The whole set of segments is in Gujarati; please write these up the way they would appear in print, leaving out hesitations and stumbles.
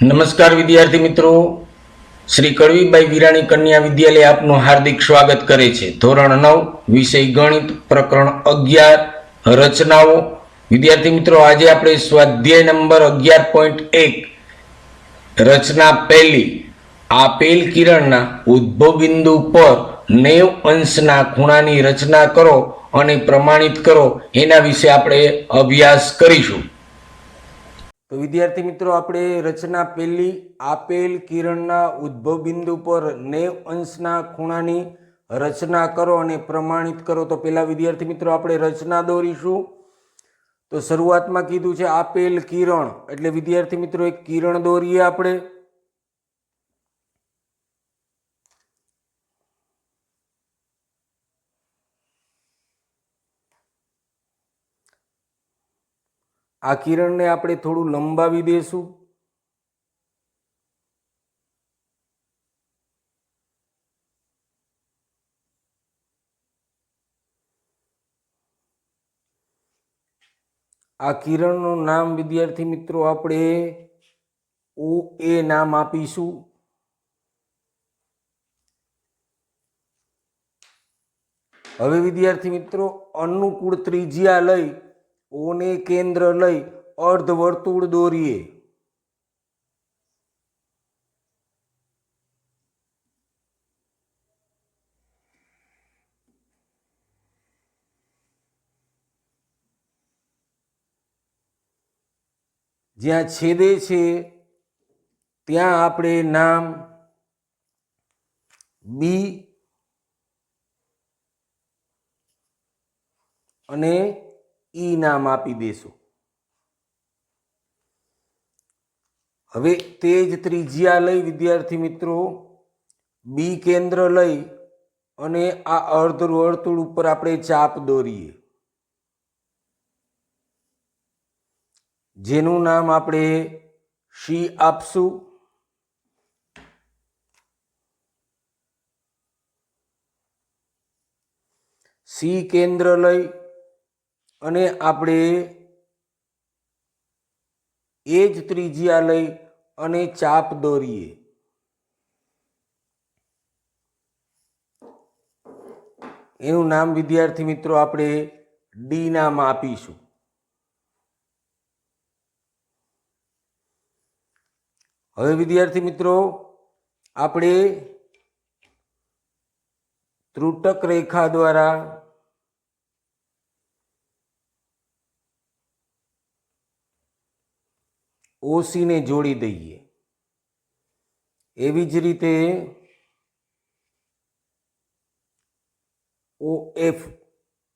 નમસ્કાર વિદ્યાર્થી મિત્રો, શ્રી કડવીબાઈ વિરાણી કન્યા વિદ્યાલય આપનું હાર્દિક સ્વાગત કરે છે। ધોરણ 9 વિષય ગણિત, પ્રકરણ 11 રચનાઓ। વિદ્યાર્થી મિત્રો, આજે આપણે સ્વાધ્યાય નંબર 11.1 રચના પહેલી, આપેલ કિરણના ઉદ્ભવ બિંદુ પર 90 અંશના ખૂણાની રચના કરો અને પ્રમાણિત કરો એના વિશે આપણે અભ્યાસ કરીશું। તો વિદ્યાર્થી મિત્રો, આપણે રચના પહેલી, આપેલ કિરણના ઉદ્ભવ બિંદુ પર 90 અંશના ખૂણાની રચના કરો અને પ્રમાણિત કરો। તો પહેલા વિદ્યાર્થી મિત્રો આપણે રચના દોરીશું। તો શરૂઆતમાં કીધું છે આપેલ કિરણ, એટલે વિદ્યાર્થી મિત્રો એક કિરણ દોરીએ આપણે। આ કિરણને આપણે થોડું લંબાવી દેશું। આ કિરણનું નામ વિદ્યાર્થી મિત્રો આપણે OA નામ આપીશું। હવે વિદ્યાર્થી મિત્રો અનુકૂળ ત્રિજ્યા લઈ O ને કેન્દ્ર લઈ અર્ધવર્તુળ દોરીએ। જ્યાં છેદે છે ત્યાં આપણે નામ બી અને ઈ નામ આપી દેશું। હવે તે જ ત્રિજ્યા લઈ વિદ્યાર્થી મિત્રો બી કેન્દ્ર લઈ અને આ અર્ધવર્તુળ ઉપર આપણે ચાપ દોરીએ, જેનું નામ આપણે સી આપશું। સી કેન્દ્ર લઈ અને આપણે એ જ ત્રિજ્યા લઈ અને ચાપ દોરીએ, એનું નામ વિદ્યાર્થી મિત્રો આપણે ડી નામ આપીશું। હવે વિદ્યાર્થી મિત્રો આપણે ત્રુટક રેખા દ્વારા ઓસી ને જોડી દઈએ, એવી જ રીતે OF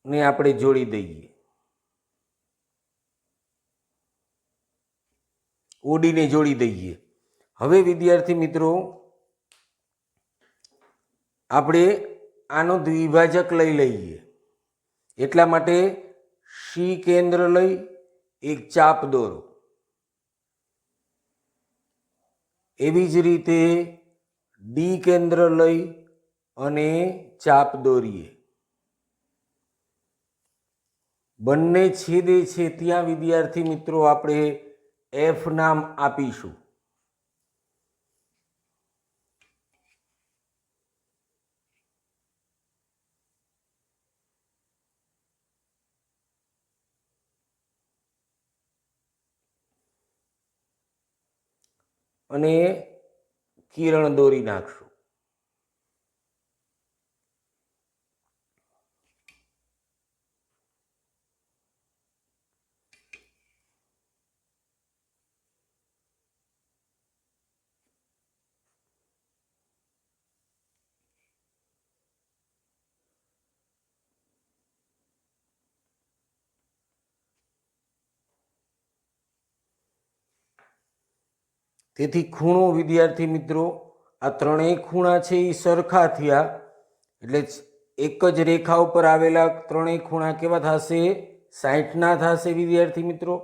ને આપણે જોડી દઈએ, OD ને જોડી દઈએ। હવે વિદ્યાર્થી મિત્રો આપણે આનો દ્વિભાજક લઈ લઈએ, એટલા માટે સી કેન્દ્ર લઈ એક ચાપ દોરો, એવી જ રીતે ડી કેન્દ્ર લઈ અને ચાપ દોરીએ। બંને છેદે છે ત્યાં વિદ્યાર્થી મિત્રો આપણે એફ નામ આપીશું। અને કિરણ દોરી નાખશું। તેથી ખૂણો વિદ્યાર્થી મિત્રો આ ત્રણેય ખૂણા છે એ સરખા થયા, એટલે એક જ રેખા ઉપર આવેલા ત્રણેય ખૂણા કેવા થશે? 60ના થશે વિદ્યાર્થી મિત્રો।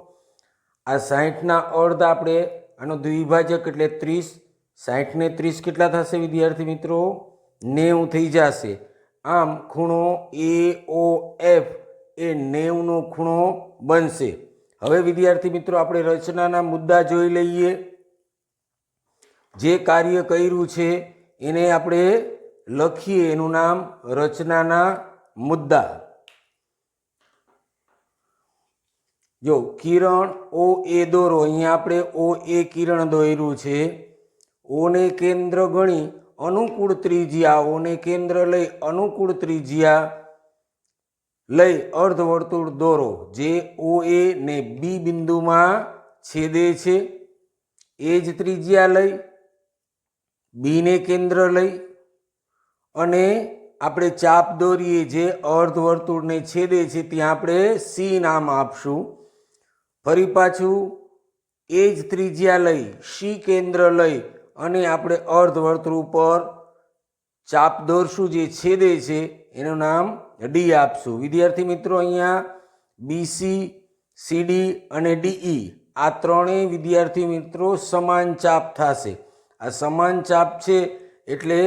આ 60ના અર્ધ આપણે આનો દ્વિભાજક એટલે 30, 60 ને 30 કેટલા થશે વિદ્યાર્થી મિત્રો? 90 થઈ જશે। આમ ખૂણો AOF એ 90નો ખૂણો બનશે। હવે વિદ્યાર્થી મિત્રો આપણે રચનાના મુદ્દા જોઈ લઈએ। જે કાર્ય કર્યું છે એને આપણે લખીએ, એનું નામ રચનાના મુદ્દા. જો કિરણ ઓ એ દોરો, અહીંયા આપણે ઓ એ કિરણ દોર્યું છે. ઓને કેન્દ્ર ગણી અનુકૂળ ત્રિજ્યા, ઓને કેન્દ્ર લઈ અનુકૂળ ત્રિજ્યા લઈ અર્ધવર્તુળ દોરો જે ઓ એ ને બી બિંદુમાં છેદે છે. એ જ ત્રિજ્યા લઈ બીને કેન્દ્ર લઈ અને આપણે ચાપ દોરીએ જે અર્ધવર્તુળને છેદે છે ત્યાં આપણે સી નામ આપશું. ફરી પાછું એ જ ત્રિજ્યા લઈ સી કેન્દ્ર લઈ અને આપણે અર્ધવર્તુળ ઉપર ચાપ દોરશું જે છેદે છે એનું નામ ડી આપશું. વિદ્યાર્થી મિત્રો, અહીંયા બીસી, સીડી અને ડીઈ આ ત્રણેય વિદ્યાર્થી મિત્રો સમાન ચાપ થશે. આ સમાન ચાપ છે એટલે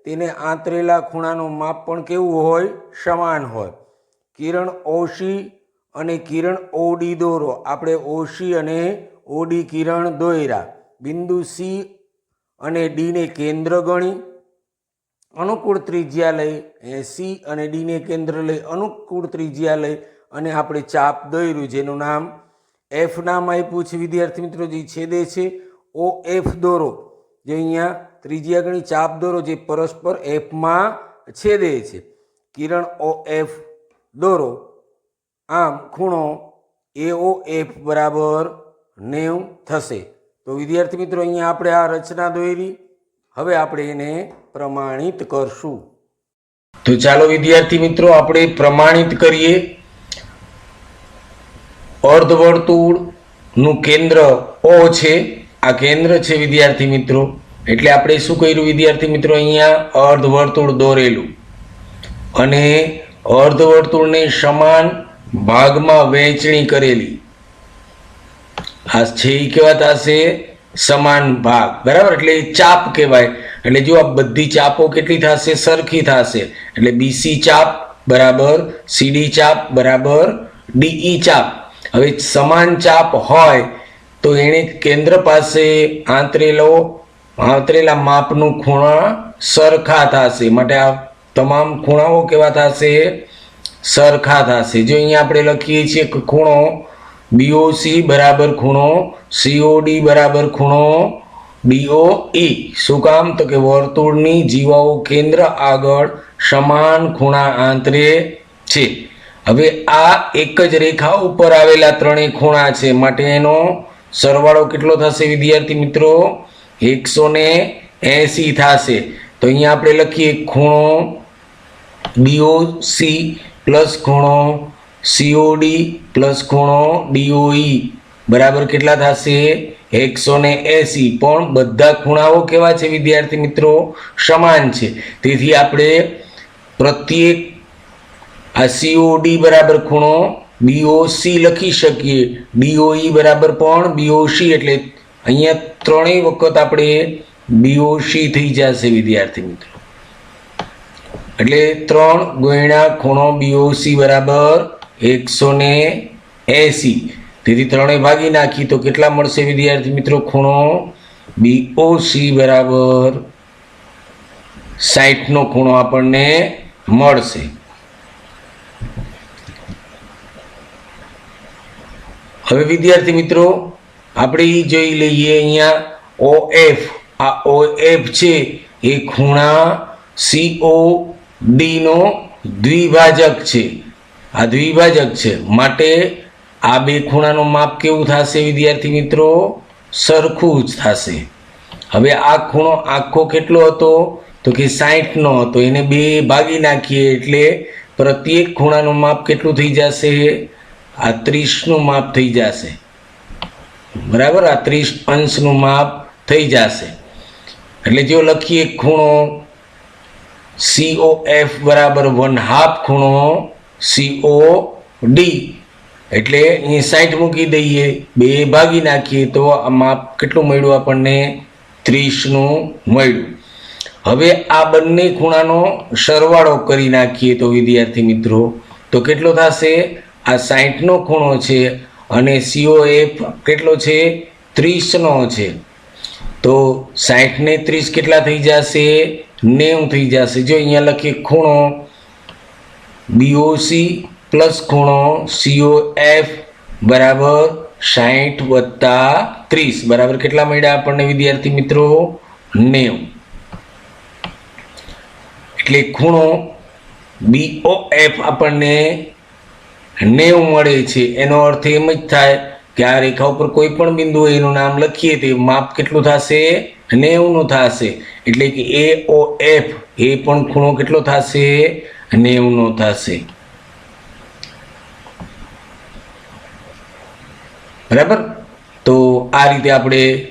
તેને આંતરેલા ખૂણાનું માપ પણ કેવું હોય? સમાન હોય. કિરણ ઓસી અને કિરણ ઓડી દોરો. આપણે ઓસી અને ઓડી કિરણ દોર્યા. બિંદુ સી અને ડીને કેન્દ્ર ગણી અનુકૂળ ત્રિજ્યા લઈ સી અને ડીને કેન્દ્ર લઈ અનુકૂળ ત્રિજ્યા લઈ અને આપણે ચાપ દોર્યું જેનું નામ એફ નામ આપ્યું છે. વિદ્યાર્થી મિત્રો, જે છેદે છે ઓ એફ દોરો, જે અહીંયા ત્રિજ્યા ગણી ચાપ દોરો જે પરસ્પર એફમાં છેદે છે. કિરણ ઓ એફ દોરો. આમ ખૂણો એઓ એફ બરાબર 90 થશે. તો વિદ્યાર્થી મિત્રો, અહીંયા આપણે આ રચના દોરી. હવે આપણે એને પ્રમાણિત કરશું. તો ચાલો વિદ્યાર્થી મિત્રો આપણે પ્રમાણિત કરીએ. અર્ધવર્તુળનું કેન્દ્ર ઓ છે, આ કેન્દ્ર છે વિદ્યાર્થી મિત્રો. એટલે આપણે શું કર્યું વિદ્યાર્થી મિત્રો? અહીંયા અર્ધવર્તુળ દોરેલું અને અર્ધવર્તુળને સમાન ભાગમાં વહેંચણી કરેલી. આ છે એ કેવા થશે? સમાન ભાગ, બરાબર. એટલે ચાપ કહેવાય. એટલે જો આ બધી ચાપો કેટલી થશે? સરખી થશે. એટલે બીસી ચાપ બરાબર સીડી ચાપ બરાબર ડીઈ ચાપ. હવે સમાન ચાપ હોય તો એને કેન્દ્ર પાસે આંતરેલા માપનું ખૂણા સરખા થશે. માટે આ તમામ ખૂણાઓ કેવા થશે? સરખા થશે. જો અહીંયા આપણે લખીએ છીએ કે ખૂણો બીઓસી બરાબર ખૂણો સીઓડી બરાબર ખૂણો ડીઓઈ. શું કામ? તો કે વર્તુળની જીવાઓ કેન્દ્ર આગળ સમાન ખૂણા આંતરે છે. હવે આ એક જ રેખા ઉપર આવેલા ત્રણેય ખૂણા છે માટે એનો સરવાળો કેટલો થશે વિદ્યાર્થી મિત્રો? 180 થશે. તો અહીંયા આપણે લખીએ ખૂણો બીઓસી પ્લસ ખૂણો સીઓડી પ્લસ ખૂણો ડીઓઈ બરાબર કેટલા થશે? 180. પણ બધા ખૂણાઓ કેવા છે વિદ્યાર્થી મિત્રો? સમાન છે. તેથી આપણે પ્રત્યેક આ સીઓડી બરાબર ખૂણો બીઓસી લખી શકીએ, ડીઓઈ બરાબર પણ બીઓસી. એટલે અહીંયા ત્રણેય વખત આપણે બીઓસી થઈ જશે વિદ્યાર્થી મિત્રો. એટલે 3 ગુણ્યા ખૂણો બીઓસી બરાબર 180. તેથી ત્રણેય ભાગી નાખી તો કેટલા મળશે વિદ્યાર્થી મિત્રો? ખૂણો બીઓસી બરાબર 60નો ખૂણો આપણને મળશે. હવે વિદ્યાર્થી મિત્રો આપણે જોઈ લઈએ અહીંયા ઓએફ. આ ઓએફ છે એ ખૂણા સીઓ ડીનો દ્વિભાજક છે. આ દ્વિભાજક છે માટે આ બે ખૂણાનું માપ કેવું થશે વિદ્યાર્થી મિત્રો? સરખું જ થશે. હવે આ ખૂણો આખો કેટલો હતો? તો કે 60નો હતો. એને બે ભાગી નાખીએ એટલે પ્રત્યેક ખૂણાનું માપ કેટલું થઈ જશે? આ 30નું માપ થઈ જશે, બરાબર. આ 30 અંશનું માપ થઈ જશે. એટલે જો લખીએ ખૂણો COF બરાબર 1/2 ખૂણો COD. એટલે અહીં 60 મૂકી દઈએ, બે ભાગી નાખીએ તો આ માપ કેટલું મળ્યું આપણને? 30નું મળ્યું. હવે આ બંને ખૂણાનો સરવાળો કરી નાખીએ તો વિદ્યાર્થી મિત્રો તો કેટલો થશે? આ 60નો ખૂણો છે અને COF કેટલો છે? 30નો છે. તો 60 ને 30 કેટલા થઈ જશે? 90 થઈ જશે. જો અહીંયા લખીએ ખૂણો BOC પ્લસ ખૂણો COF બરાબર 60 વત્તા 30 બરાબર કેટલા મળ્યા આપણને વિદ્યાર્થી મિત્રો? 90. એટલે ખૂણો BOF આપણને 90 મળે છે. એનો અર્થ એમ જ થાય કે આ રેખા ઉપર કોઈ પણ બિંદુ હોય એનું નામ લખીએ તો માપ કેટલું થશે? 90 નું થશે. એટલે કે AOF એ પણ ખૂણો કેટલો થશે? 90 નો થશે. બરાબર. તો આ રીતે આપણે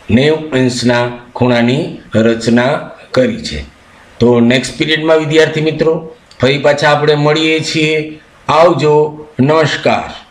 90 અંશના ખૂણાની રચના કરી છે. તો નેક્સ્ટ પીરિયડમાં વિદ્યાર્થી મિત્રો ફરી પાછા આપણે મળીએ છીએ. આવજો. નમસ્કાર.